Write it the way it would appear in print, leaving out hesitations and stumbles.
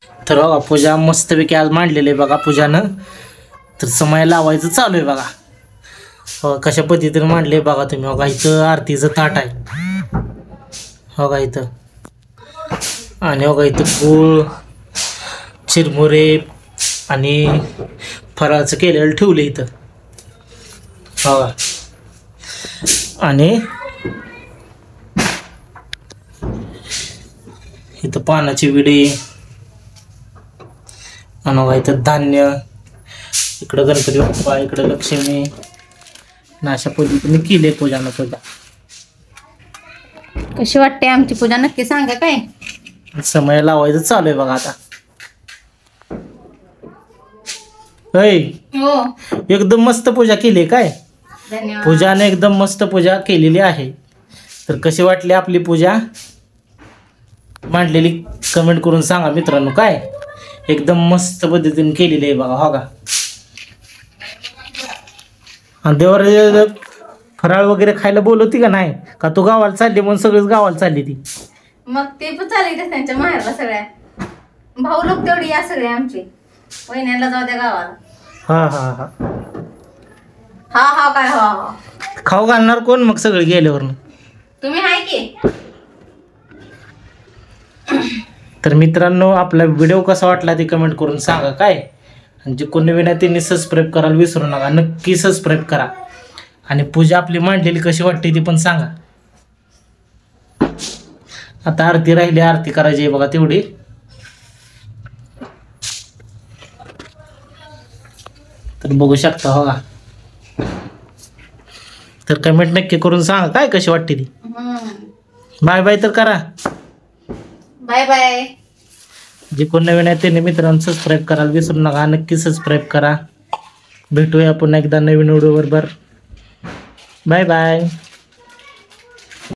तर बघा पूजा मस्तपैकी आज मांडलेली आहे बघा पूजानं. तर समय लावायचं चालू आहे बघा. हो कशा पद्धतीने मांडले बघा तुम्ही. बघा इथं आरतीचं ताट आहे बघा इथं. आणि बघा इथं गूळ चिरमुरे आणि फराळाचं केलेलं ठेवलं इथं बघा. आणि इथं पानाची विडी आणि बघा इथं धान्य. इकडं गणपती बाप्पा इकडं लक्ष्मी. अशा पद्धतीने केली पूजानं पूजा. कशी वाटते आमची पूजा नक्की सांगा काय. समय लावायचं चालू आहे बघा आता. हो एकदम मस्त पूजा केली काय. धन्यवाद. पूजाने एकदम मस्त पूजा केलेली आहे. तर कशी वाटली आपली पूजा मांडलेली कमेंट करून सांगा मित्रांनो. काय एकदम मस्त पद्धतीने केलेली आहे बघा. हो का. आणि देवाला फराळ वगैरे खायला बोलवती का नाही का तू गावाला चालली म्हणून सगळीच गावाला चालली ती. मग ते पण चालले त्यांच्या माहेरला सगळ्या भाऊ लोक तेवढी या सगळे आमचे. वहिन्याला जाऊ द्या गावाला. हा हा हा हा हा काय हा हा. खाऊ घालणार कोण मग सगळे गेल्यावर. तुम्ही हाय की. तर मित्रांनो आपला व्हिडिओ कसा वाटला ते कमेंट करून सांगा काय. आणि जे कोणी नवीन आहे त्यांनी सबस्क्राईब करायला विसरू नका. नक्की सबस्क्राईब करा. आणि पूजा आपली मांडलेली कशी वाटते ती पण सांगा. आता आरती राहिली आरती करायची आहे बघा तेवढी. तर बघू शकता हो का. तर कमेंट नक्की करून सांगा काय कशी वाटते ती. बाय बाय तर करा. Bye bye. जे कोण नवीन आहे त्यांनी मित्रांनो सबस्क्राईब करायला विसरू नका. नक्की सबस्क्राईब करा. भेटूया पुन्हा एकदा नवीन व्हिडिओ बरोबर. Bye bye.